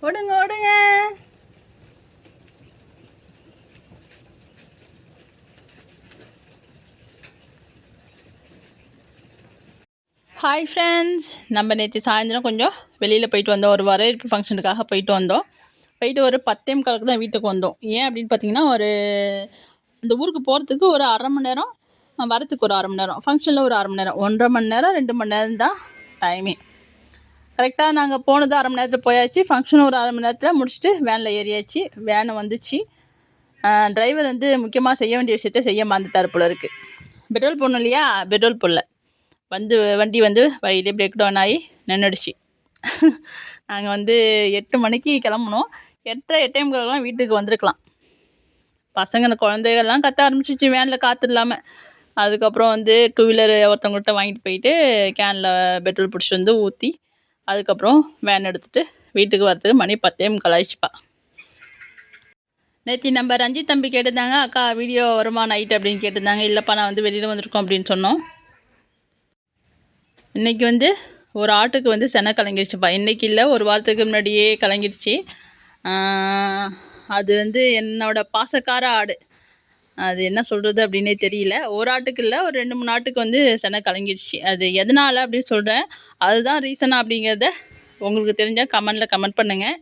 ஓடுங்க ஓடுங்க. Hi friends, நம்ம நேற்று சாயந்தரம் கொஞ்சம் வெளியில் போயிட்டு வந்தோம். ஒரு வரவேற்பு ஃபங்க்ஷனுக்காக போயிட்டு வந்தோம். போயிட்டு ஒரு 10:15 தான் வீட்டுக்கு வந்தோம். ஏன் அப்படின்னு பார்த்தீங்கன்னா, இந்த ஊருக்கு போகிறதுக்கு ஒரு அரை மணி நேரம், வரத்துக்கு ஒரு அரை மணி நேரம், ஃபங்க்ஷனில் ஒரு அரை மணி நேரம், 1.5 மணி நேரம் 2 மணி நேரம் தான் டைமே. கரெக்டாக நாங்கள் போனது அரை மணி நேரத்தில் போயாச்சு. ஃபங்க்ஷன் ஒரு அரை மணி நேரத்தில் முடிச்சுட்டு வேனில் ஏறியாச்சு. வேனை வந்துச்சு. டிரைவர் முக்கியமாக செய்ய வேண்டிய விஷயத்த செய்ய மறந்துட்டார் போல இருக்குது. பெட்ரோல் போடணும் இல்லையா, பெட்ரோல் போடல. வண்டி வழியிலே பிரேக் டவுன் ஆகி நின்றுடுச்சு. நாங்கள் 8 மணிக்கு கிளம்புனோம். 8:45 வீட்டுக்கு வந்திருக்கலாம். பசங்க அந்த குழந்தைகள்லாம் கத்த ஆரம்பிச்சிச்சு வேனில் காற்று இல்லாமல். அதுக்கப்புறம் 2 வீலர் ஒருத்தவங்கள்ட்ட வாங்கிட்டு போயிட்டு கேனில் பெட்ரோல் பிடிச்சிட்டு ஊற்றி அதுக்கப்புறம் வேன் எடுத்துகிட்டு வீட்டுக்கு வரதுக்கு மணி 10:15 ஆயிடுச்சுப்பா. நேற்று நம்ம ரஞ்சித் தம்பி கேட்டிருந்தாங்க, அக்கா வீடியோ வருமா நைட் அப்படின்னு கேட்டிருந்தாங்க. இல்லைப்பா, நான் வெளியில் வந்திருக்கோம் அப்படின்னு சொன்னோம். இன்றைக்கி ஒரு ஆட்டுக்கு செனை கலங்கிடுச்சுப்பா. இன்றைக்கி இல்லை, ஒரு வாரத்துக்கு முன்னாடியே கலங்கிடுச்சு. அது என்னோடய பாசக்கார ஆடு. அது என்ன சொல்கிறது அப்படின்னே தெரியல. ஒரு ஆட்டுக்கு இல்லை, ஒரு 2-3 ஆட்டுக்கு செனை கலங்கிடுச்சு. அது எதனால் அப்படின்னு சொல்கிறேன். அதுதான் ரீசனாக அப்படிங்கிறத உங்களுக்கு தெரிஞ்சால் கமெண்ட் பண்ணுங்கள்.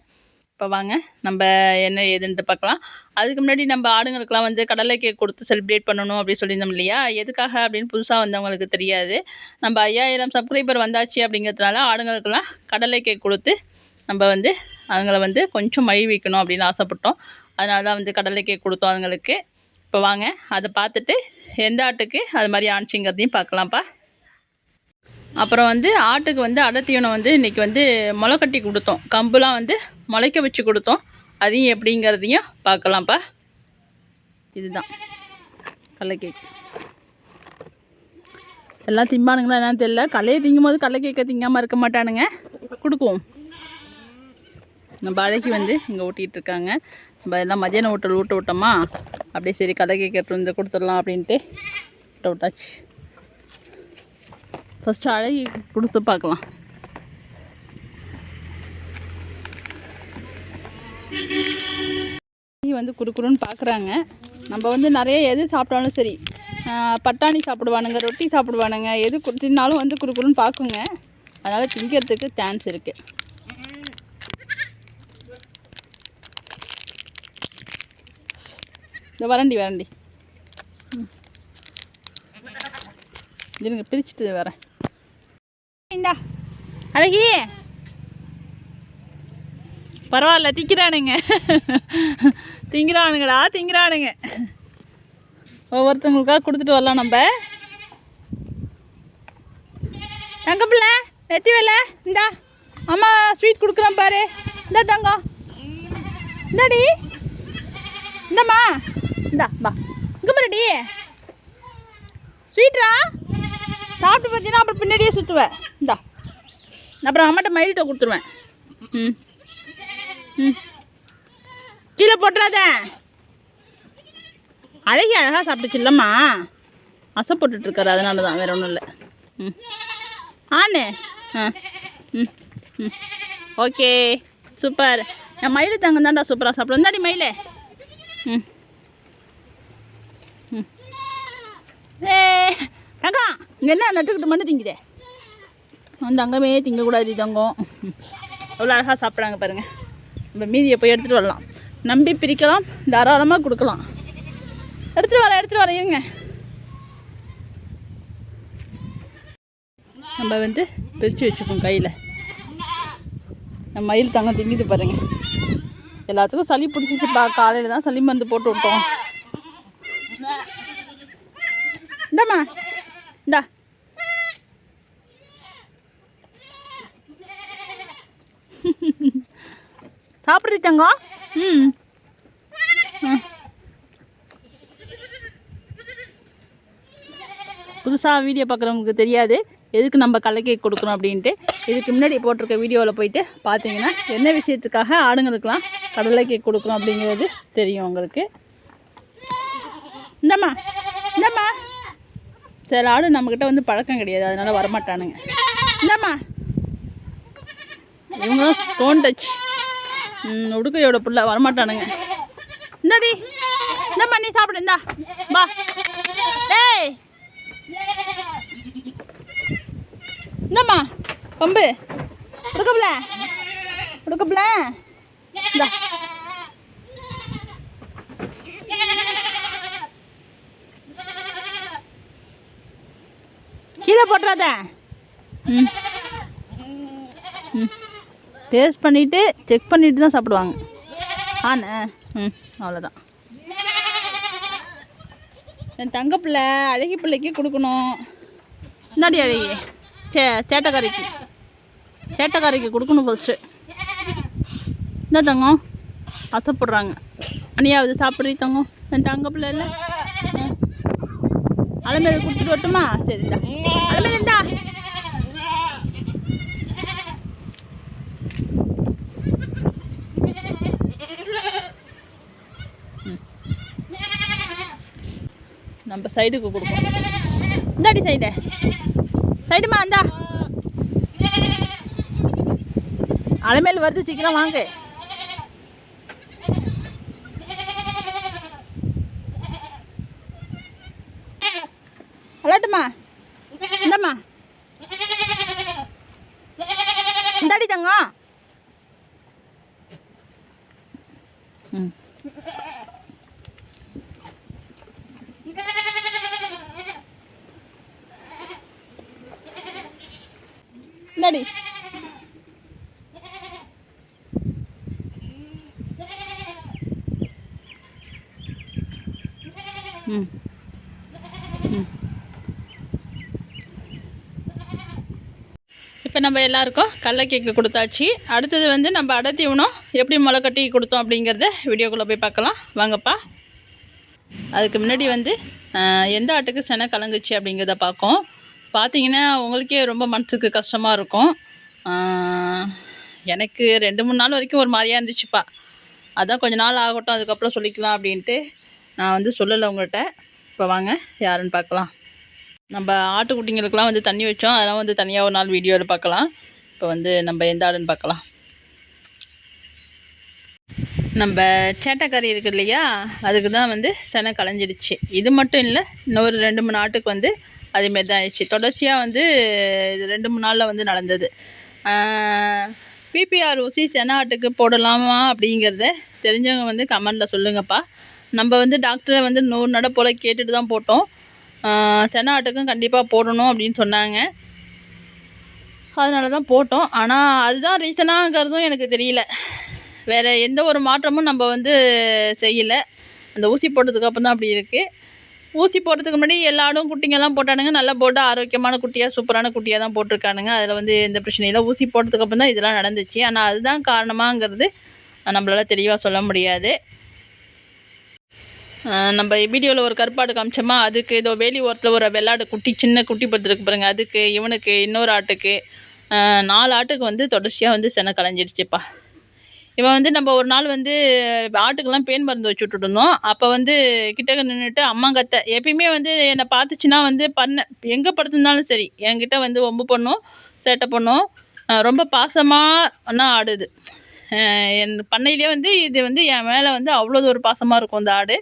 இப்போ வாங்க நம்ம என்ன ஏதுன்ட்டு பார்க்கலாம். அதுக்கு முன்னாடி நம்ம ஆடுங்களுக்கெலாம் கடலை கேக் கொடுத்து செலிப்ரேட் பண்ணணும் அப்படின்னு சொல்லியிருந்தோம் இல்லையா. எதுக்காக அப்படின்னு புதுசாக வந்தவங்களுக்கு தெரியாது. நம்ம 5000 சப்ஸ்கிரைபர் வந்தாச்சு அப்படிங்கிறதுனால ஆடுங்களுக்கெல்லாம் கடலை கேக் கொடுத்து நம்ம அதுங்களை கொஞ்சம் மகிழ்விக்கணும் அப்படின்னு ஆசைப்பட்டோம். அதனால தான் கடலை கேக் கொடுத்தோம் அதுங்களுக்கு. இப்போ வாங்க அதை பார்த்துட்டு எந்த ஆட்டுக்கு அது மாதிரி ஆணுச்சிங்கிறதையும் பார்க்கலாம்ப்பா. அப்புறம் ஆட்டுக்கு அடத்தீவனம் இன்றைக்கி முளை கட்டி கொடுத்தோம். கம்புலாம் முளைக்க வச்சு கொடுத்தோம். அதையும் எப்படிங்கிறதையும் பார்க்கலாம்ப்பா. இதுதான் கடலை கேக். எல்லாம் திம்பானுங்களா என்னன்னு தெரியல. கல்லையை திங்கும் போது கடலை கேக்கை திங்காமல் இருக்க மாட்டானுங்க. கொடுக்குவோம். நம்ம அழகி இங்கே ஊட்டிகிட்டு இருக்காங்க. நம்ம எல்லாம் மதியானம் ஊட்ட விட்டோமா, அப்படியே சரி கடலை கேக் எடுத்து கொடுத்துடலாம் அப்படின்ட்டு விட்டாச்சு. ஃபஸ்ட்டு அழகி கொடுத்து பார்க்கலாம். குறுக்குறுன்னு பார்க்குறாங்க. நம்ம நிறைய எது சாப்பிட்டாலும் சரி, பட்டாணி சாப்பிடுவானுங்க, ரொட்டி சாப்பிடுவானுங்க, எது கொடுத்தினாலும் குறுக்குறுன்னு பார்க்குங்க. அதனால் திங்கிறதுக்கு சான்ஸ் இருக்குது. இந்த வரண்டி இருங்க, பிரிச்சுட்டு வரேன். இந்தா அழகி, பரவாயில்ல, திங்கிறானுங்க. ஒவ்வொருத்தவங்களுக்காக கொடுத்துட்டு வரலாம் நம்ம. தங்க பிள்ளை நெத்தி வேலை, இந்தா அம்மா ஸ்வீட் கொடுக்குறேன் பாரு. இந்த தங்கம், இந்தாடி, இந்தம்மா, இந்தா பா, இங்கே பாருடி ஸ்வீட்ரா. சாப்பிட்டு பார்த்தீங்கன்னா அப்புறம் பின்னாடியே சுற்றுவேன். இந்தா, அப்புறம் அம்மாட்ட மயில்கிட்ட கொடுத்துருவேன். கீழே போட்டுறாத. அழகாக சாப்பிட்டுச்சு இல்லைம்மா, அசை போட்டுட்ருக்காரு, அதனால தான், வேறு ஒன்றும் இல்லை. ஆனு ஓகே, சூப்பர். என் மயில் தங்கம் தான்டா சூப்பராக சாப்பிடும். இந்தாடி மயிலே. ஏ தங்கம், இங்கே என்ன நட்டுக்கிட்டு மட்டும் திங்குதே. தங்கமே திங்கக்கூடாது தங்கம். எவ்வளோ அழகாக சாப்பிட்றாங்க பாருங்கள். நம்ம மீதியை போய் எடுத்துகிட்டு வரலாம். நம்பி பிரிக்கலாம், தாராளமாக கொடுக்கலாம். எடுத்துகிட்டு வரேன் இருங்க. நம்ம பிரித்து வச்சுப்போம் கையில். நம்ம மயில் தங்கம் திங்கிது பாருங்கள். எல்லாத்துக்கும் சளி பிடிச்சிச்சுப்பா. காலையில் தான் சளி மருந்து போட்டு விட்டோம். இந்தாம்மா, இந்தா சாப்பிட்றீ தங்கம். புதுசாக வீடியோ பார்க்குறவங்களுக்கு தெரியாது எதுக்கு நம்ம கடலை கேக் கொடுக்கணும் அப்படின்ட்டு. இதுக்கு முன்னாடி போட்டிருக்க வீடியோவில் போயிட்டு பார்த்தீங்கன்னா என்ன விஷயத்துக்காக ஆடுங்களுக்கெலாம் கடலை கேக் கொடுக்கணும் அப்படிங்கிறது தெரியும் உங்களுக்கு. இந்தம்மா சில ஆடு நம்மக்கிட்ட பழக்கம் கிடையாது, அதனால் வரமாட்டானுங்க. இந்தம்மா, இவங்க டோன் டச். உடுக்கையோட புள்ள வரமாட்டானுங்க. இந்தாடி இந்தாம்மா நீ சாப்பிடு. இந்தா வா. டேய் இந்தாம்மா பம்பு உடுக்கப்புல உடுக்கப்புல. இந்தா கீழே போட்டுறாத. ம் ம் டேஸ்ட் பண்ணிவிட்டு செக் பண்ணிவிட்டு தான் சாப்பிடுவாங்க. ஆண்ணே அவ்வளோதான். என் தங்க பிள்ளை அழகி பிள்ளைக்கு கொடுக்கணும். இந்தாடி அழகி சேட்டைக்காரிக்கு கொடுக்கணும் ஃபஸ்ட்டு. இந்த தங்கம் ஆசைப்படுறாங்க. அனியாவது சாப்பிட்றீ தங்கம். என் தங்க பிள்ளை இல்லை அலமேல கொடுத்துட்டு வரட்டுமா? சரிடா அலமேலா. நம்ம சைடுக்கு கொடுப்போம். இந்தாடி சைடுமா இந்தா. அலமேல் வருது, சீக்கிரம் வாங்க. அலாட்டுமா இந்தம்மா இந்தாடி தங்கம். இந்தாடி இப்போ நம்ம எல்லாருக்கும் கடலை கேக்கு கொடுத்தாச்சு. அடுத்தது வந்து நம்ம அடை தீவனம் எப்படி முளை கட்டி கொடுத்தோம் அப்படிங்கிறத வீடியோக்குள்ளே போய் பார்க்கலாம் வாங்கப்பா. அதுக்கு முன்னாடி வந்து எந்த ஆட்டுக்கு செனை கலங்குச்சு அப்படிங்கிறத பார்க்கும். பார்த்தீங்கன்னா உங்களுக்கே ரொம்ப மனசுக்கு கஷ்டமாக இருக்கும். எனக்கு 2-3 நாள் வரைக்கும் ஒரு மாதிரியாக இருந்துச்சுப்பா. அதான் கொஞ்ச நாள் ஆகட்டும் அதுக்கப்புறம் சொல்லிக்கலாம் அப்படின்ட்டு நான் வந்து சொல்லலை உங்கள்கிட்ட. இப்போ வாங்க யாருன்னு பார்க்கலாம். நம்ம ஆட்டுக்குட்டிங்களுக்கெலாம் வந்து தண்ணி வச்சோம், அதெல்லாம் வந்து தனியாக ஒரு நாள் வீடியோவில் பார்க்கலாம். இப்போ வந்து நம்ம எந்த ஆடுன்னு பார்க்கலாம். நம்ம சேட்டைக்கறி இருக்குது இல்லையா, அதுக்கு தான் வந்து செனை களைஞ்சிடுச்சு. இது மட்டும் இல்லை, இன்னொரு 2-3 ஆட்டுக்கு வந்து அதேமாரி தான் ஆயிடுச்சு. தொடர்ச்சியாக வந்து இது 2-3 நாளில் வந்து நடந்தது. பிபிஆர் ஊசி செனை ஆட்டுக்கு போடலாமா அப்படிங்கிறத தெரிஞ்சவங்க வந்து கமெண்டில் சொல்லுங்கப்பா. நம்ம வந்து டாக்டரை வந்து 100 நட போல் கேட்டுட்டு தான் போட்டோம். செனை ஆட்டுக்கும் கண்டிப்பாக போடணும் அப்படின்னு சொன்னாங்க, அதனால தான் போட்டோம். ஆனால் அதுதான் ரீசனாங்கிறதும் எனக்கு தெரியல. வேறு எந்த ஒரு மாற்றமும் நம்ம வந்து செய்யலை. அந்த ஊசி போட்டதுக்கப்புறம் தான் அப்படி இருக்குது. ஊசி போடுறதுக்கு முன்னாடி எல்லா ஆடும் குட்டிங்கெல்லாம் போட்டானுங்க, நல்லா போட்டு ஆரோக்கியமான குட்டியாக சூப்பரான குட்டியாக தான் போட்டிருக்கானுங்க. அதில் வந்து எந்த பிரச்சனையும் இல்லை. ஊசி போட்டதுக்கப்புறம் தான் இதெல்லாம் நடந்துச்சு. ஆனால் அதுதான் காரணமாங்கிறது நம்மளால் தெளிவாக சொல்ல முடியாது. நம்ம வீடியோவில் ஒரு கருப்பாடு காமிச்சோமா, அதுக்கு ஏதோ வேலி ஓரத்தில் ஒரு வெள்ளாடு குட்டி சின்ன குட்டி படுத்துருக்கு பாருங்கள், அதுக்கு இவனுக்கு இன்னொரு ஆட்டுக்கு 4 ஆட்டுக்கு வந்து தொடர்ச்சியாக வந்து செனை களைஞ்சிடுச்சுப்பா. இவன் வந்து நம்ம ஒரு நாள் வந்து ஆட்டுக்கெல்லாம் பேன் மருந்து வச்சு விட்டுருந்தோம். அப்போ வந்து கிட்டக்க நின்றுட்டு அம்மாங்கத்தை எப்பயுமே வந்து என்னை பார்த்துச்சுன்னா வந்து எங்கே படுத்திருந்தாலும் சரி என்கிட்ட வந்து ஒம்பு பண்ணும், சேட்டை பண்ணும். ரொம்ப பாசமாக ஆடுது. என் பண்ணையிலே வந்து இது வந்து என் மேலே வந்து அவ்வளோ ஒரு பாசமாக இருக்கும். இந்த ஆடு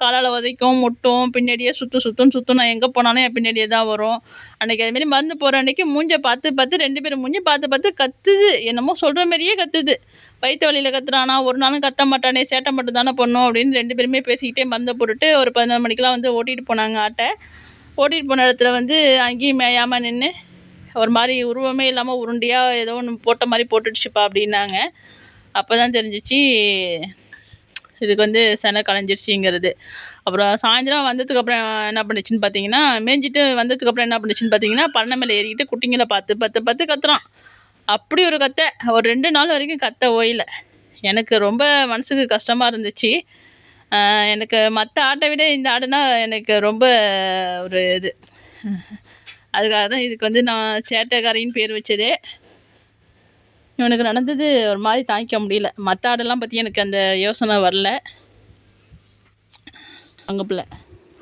காலால் உதைக்கும், முட்டும், பின்னாடியே சுற்றும். நான் எங்கே போனாலும் என் பின்னாடியே தான் வரும். அன்றைக்கி அதுமாரி மருந்து போகிற அன்றைக்கி மூஞ்சை பார்த்து 2 பேரும் மூஞ்சி பார்த்து கத்துது. என்னமோ சொல்கிற மாதிரியே கத்துது. வயிற்று வலியில் கத்துறானா, ஒரு நாளும் கத்த மாட்டானே, சேட்டை மட்டும் தானே பண்ணோம் அப்படின்னு 2 பேருமே பேசிக்கிட்டே மருந்தை போட்டுட்டு ஒரு 11 மணிக்கெலாம் வந்து ஓட்டிகிட்டு போனாங்க ஆட்டை. ஓட்டிகிட்டு போன இடத்துல வந்து அங்கேயும் மேயாமல் நின்று ஒரு மாதிரி உருவமே இல்லாமல் உருண்டையாக ஏதோ ஒன்று போட்ட மாதிரி போட்டுடுச்சுப்பா அப்படின்னாங்க. அப்போ தான் தெரிஞ்சிச்சு இதுக்கு வந்து செனை களைஞ்சிருச்சிங்கிறது. அப்புறம் சாயந்தரம் வந்ததுக்கப்புறம் என்ன பண்ணுச்சுன்னு பார்த்தீங்கன்னா, மேய்ஞ்சிட்டு வந்ததுக்கப்புறம் என்ன பண்ணுச்சுன்னு பார்த்தீங்கன்னா, பண்ணை மேலே ஏறிக்கிட்டு குட்டிங்களை பார்த்து கத்துறான். அப்படி ஒரு ஒரு 2 நாள் வரைக்கும் கத்த ஓயல. எனக்கு ரொம்ப மனசுக்கு கஷ்டமாக இருந்துச்சு. எனக்கு மற்ற ஆட்டை விட இந்த ஆடுனா எனக்கு ரொம்ப ஒரு இது. அதுக்காக தான் இதுக்கு வந்து நான் சேட்டைக்காரின்னு பேர் வச்சதே. இவனுக்கு நடந்தது ஒரு மாதிரி தாங்கிக்க முடியல. மற்ற ஆடெல்லாம் பற்றி எனக்கு அந்த யோசனை வரல. அங்கே பிள்ளை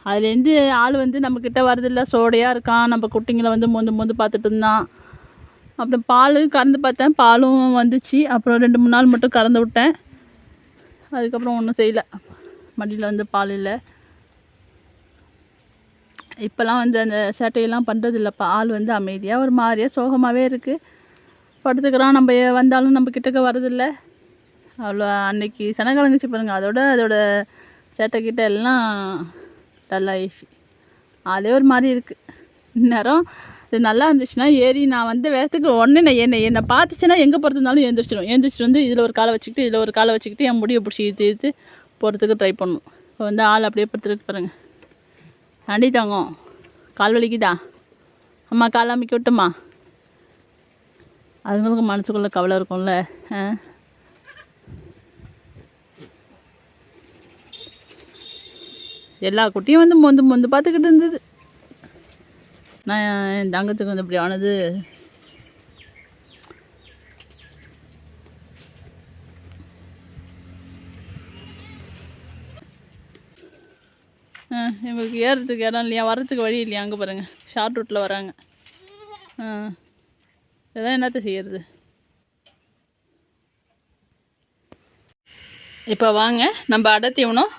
அதுலேருந்து ஆள் வந்து நம்மக்கிட்ட வரதில்லை, சோடையாக இருக்கான். நம்ம குட்டிங்களை வந்து மோந்து பார்த்துட்டு இருந்தான். அப்புறம் பால் கறந்து பார்த்தேன், பாலும் வந்துச்சு. அப்புறம் 2-3 நாள் மட்டும் கறந்து விட்டேன். அதுக்கப்புறம் ஒன்றும் செய்யலை. மடியில் வந்து பால் இல்லை. இப்போல்லாம் வந்து அந்த சேட்டையெல்லாம் பண்ணுறதில்லப்பா. ஆள் வந்து அமைதியாக ஒரு மாதிரியாக சோகமாகவே இருக்குது. படுத்துக்கிறான். நம்ம வந்தாலும் நம்ம கிட்டக்க வரதில்லை. அவ்வளோ அன்னைக்கு சனக்கலங்குச்சு பாருங்கள். அதோட சேட்டை கிட்ட எல்லாம் டல்லாகிடுச்சு. ஆளே ஒரு மாதிரி இருக்குது. இந்நேரம் இது நல்லா இருந்துச்சுன்னா ஏறி நான் வந்த வேகத்துக்கு உடனே நான் என்னை பார்த்துச்சுன்னா எங்கே போகிறதுனாலும் எழுந்திரிச்சிட்டு வந்து இதில் ஒரு காலை வச்சுக்கிட்டு என் முடியை பிடிச்சி இழுத்து போகிறதுக்கு ட்ரை பண்ணணும். இப்போ வந்து ஆள் அப்படியே படுத்துருக்கு பாருங்கள். ஆண்டி தங்கம், கால் வலிக்குதா? அம்மா கால் அமைக்க விட்டுமா? அதுங்களுக்கு மனசுக்குள்ளே கவலை இருக்கும்ல. எல்லா குட்டியும் வந்து மொந்து பார்த்துக்கிட்டு இருந்தது. நான் என் தங்கத்துக்கு வந்து இப்படி ஆனது. எங்களுக்கு ஏறுறதுக்கு இடம் இல்லையா, வர்றதுக்கு வழி இல்லையா? அங்கே பாருங்கள், ஷார்ட் ரூட்டில் வராங்க. இதெல்லாம் என்னத்த செய்யறது? இப்போ வாங்க நம்ம அடை தீவனம்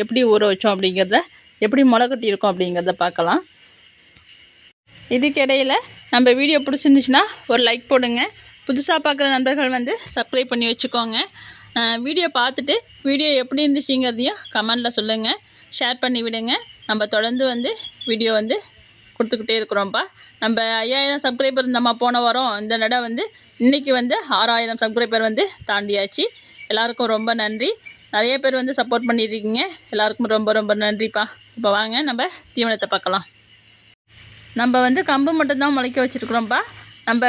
எப்படி ஊற வச்சோம் அப்படிங்கிறத, எப்படி முளை கட்டியிருக்கோம் அப்படிங்கிறத பார்க்கலாம். இதுக்கிடையில் நம்ம வீடியோ பிடிச்சிருந்துச்சுன்னா ஒரு லைக் போடுங்க. புதுசாக பார்க்குற நண்பர்கள் வந்து சப்ஸ்கிரைப் பண்ணி வச்சுக்கோங்க. வீடியோ பார்த்துட்டு வீடியோ எப்படி இருந்துச்சுங்கிறதையும் கமெண்டில் சொல்லுங்கள். ஷேர் பண்ணி விடுங்க. நம்ம தொடர்ந்து வந்து வீடியோ வந்து கொடுத்துக்கிட்டே இருக்கிறோம்ப்பா. நம்ம 5000 சப்ஸ்கிரைபர் இருந்தம்மா போன வாரம். இந்த நடை வந்து இன்றைக்கி வந்து 6000 சப்ஸ்கிரைபர் வந்து தாண்டியாச்சு. எல்லாருக்கும் ரொம்ப நன்றி. நிறைய பேர் வந்து சப்போர்ட் பண்ணியிருக்கீங்க. எல்லாருக்கும் ரொம்ப ரொம்ப நன்றிப்பா. இப்போ வாங்க நம்ம தீவனத்தை பார்க்கலாம். நம்ம வந்து கம்பு மட்டும்தான் முளைக்க வச்சுருக்குறோம்ப்பா. நம்ம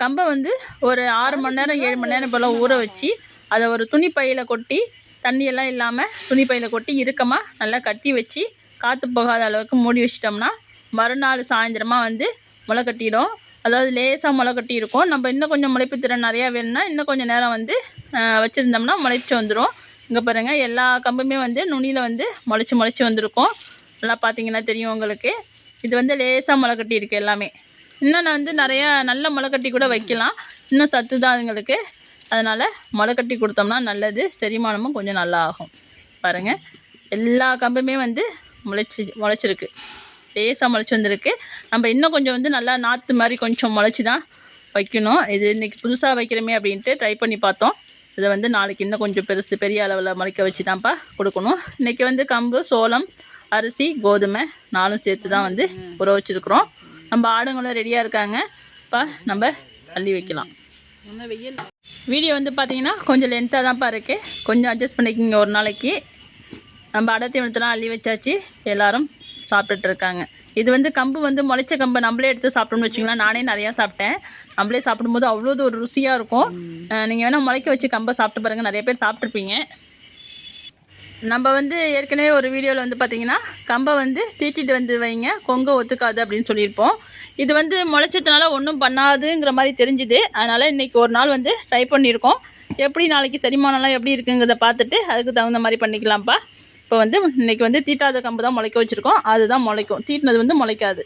கம்பை வந்து ஒரு 6 மணி நேரம் 7 மணி நேரம் போல் ஊற வச்சு அதை ஒரு துணிப்பையில் கொட்டி, தண்ணியெல்லாம் இல்லாமல் துணிப்பையில் கொட்டி இறுக்கமாக நல்லா கட்டி வச்சு காற்று போகாத அளவுக்கு மூடி வச்சிட்டோம்னா மறுநாள் சாயந்தரமாக வந்து முளை கட்டிடும். அதாவது லேசாக முளை கட்டி இருக்கும். நம்ம இன்னும் கொஞ்சம் முளைப்பு திறன் நிறையா வேணும்னா இன்னும் கொஞ்சம் நேரம் வந்து வச்சுருந்தோம்னா முளைச்சி வந்துடும். இங்கே பாருங்கள், எல்லா கம்புமே வந்து நுனியில் வந்து முளைச்சி வந்திருக்கும். நல்லா பார்த்தீங்கன்னா தெரியும் உங்களுக்கு. இது வந்து லேசாக முளை கட்டி இருக்குது எல்லாமே. இன்னும் நான் வந்து நிறையா நல்ல முளை கட்டி கூட வைக்கலாம். இன்னும் சத்து தான் அதுங்களுக்கு. அதனால் முளை கட்டி கொடுத்தோம்னா நல்லது. செரிமானமும் கொஞ்சம் நல்லா ஆகும். பாருங்கள், எல்லா கம்புமே வந்து முளைச்சிருக்கு. லேசாக முளைச்சி வந்திருக்கு. நம்ம இன்னும் கொஞ்சம் வந்து நல்லா நாற்று மாதிரி கொஞ்சம் முளைச்சி தான் வைக்கணும். இது இன்றைக்கி புதுசாக வைக்கிறோமே அப்படின்ட்டு ட்ரை பண்ணி பார்த்தோம். இதை வந்து நாளைக்கு இன்னும் கொஞ்சம் பெரிய அளவில் முளைக்க வச்சு தான்ப்பா கொடுக்கணும். இன்றைக்கி வந்து கம்பு, சோளம், அரிசி, கோதுமை 4ம் சேர்த்து தான் வந்து ஊற வச்சுருக்குறோம். நம்ம ஆடுங்களும் ரெடியாக இருக்காங்க. இப்போ நம்ம அள்ளி வைக்கலாம். வீடியோ வந்து பார்த்திங்கன்னா கொஞ்சம் லென்த்தாக தான்ப்பா இருக்குது. கொஞ்சம் அட்ஜஸ்ட் பண்ணிக்கிங்க. ஒரு நாளைக்கு நம்ம அடை தீவனத்தெல்லாம் அள்ளி வச்சாச்சு. எல்லோரும் சாப்பிட்டுட்டு இருக்காங்க. இது வந்து கம்பு வந்து முளைச்ச கம்பை நம்மளே எடுத்து சாப்பிட்டோம்னு வச்சிங்களேன். நானே நிறையா சாப்பிட்டேன். நம்மளே சாப்பிடும்போது அவ்வளோ ஒரு ருசியாக இருக்கும். நீங்கள் வேணால் முளைக்க வச்சு கம்பை சாப்பிட்டு பாருங்கள். நிறைய பேர் சாப்பிட்ருப்பீங்க. நம்ம வந்து ஏற்கனவே ஒரு வீடியோவில் வந்து பார்த்திங்கன்னா கம்பை வந்து தீட்டிட்டு வந்து வைங்க, கொங்கை ஒத்துக்காது அப்படின்னு சொல்லியிருப்போம். இது வந்து முளைச்சதுனால ஒன்றும் பண்ணாதுங்கிற மாதிரி தெரிஞ்சுது. அதனால் இன்றைக்கி ஒரு நாள் வந்து ட்ரை பண்ணியிருக்கோம். எப்படி நாளைக்கு செரிமானம்லாம் எப்படி இருக்குங்கிறத பார்த்துட்டு அதுக்கு தகுந்த மாதிரி பண்ணிக்கலாம்ப்பா. இப்போ வந்து இன்றைக்கி வந்து தீட்டாத கம்பு தான் முளைக்க வச்சுருக்கோம். அதுதான் முளைக்கும். தீட்டினது வந்து முளைக்காது.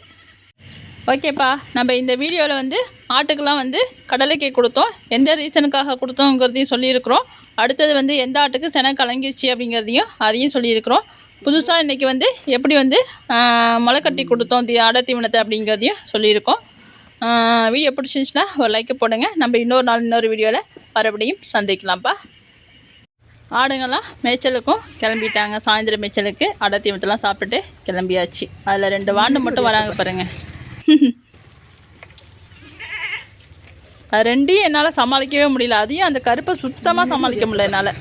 ஓகேப்பா, நம்ம இந்த வீடியோவில் வந்து ஆட்டுக்கெலாம் வந்து கடலைக்கை கொடுத்தோம். எந்த ரீசனுக்காக கொடுத்தோங்கிறதையும் சொல்லியிருக்கிறோம். அடுத்தது வந்து எந்த ஆட்டுக்கு செனை கலங்கிடுச்சு அப்படிங்கிறதையும் அதையும் சொல்லியிருக்கிறோம். புதுசாக இன்றைக்கி வந்து எப்படி வந்து முளை கட்டி கொடுத்தோம் அடை தீவனத்தை அப்படிங்கிறதையும் சொல்லியிருக்கோம். வீடியோ பிடிச்சிருந்துச்சுன்னா ஒரு லைக்கை போடுங்க. நம்ம இன்னொரு நாள் இன்னொரு வீடியோவில் மறுபடியும் சந்திக்கலாம்ப்பா. ஆடுங்கள்லாம் மேய்ச்சலுக்கும் கிளம்பிட்டாங்க. சாயந்தரம் மேய்ச்சலுக்கு அடை தீவனத்தெல்லாம் சாப்பிட்டுட்டு கிளம்பியாச்சு. அதில் 2 வாண்டு மட்டும் வராங்க பாருங்கள். அது 2ஐயும் என்னால் சமாளிக்கவே முடியல. அதையும் அந்த கருப்பை சுத்தமாக சமாளிக்க முடியல என்னால்.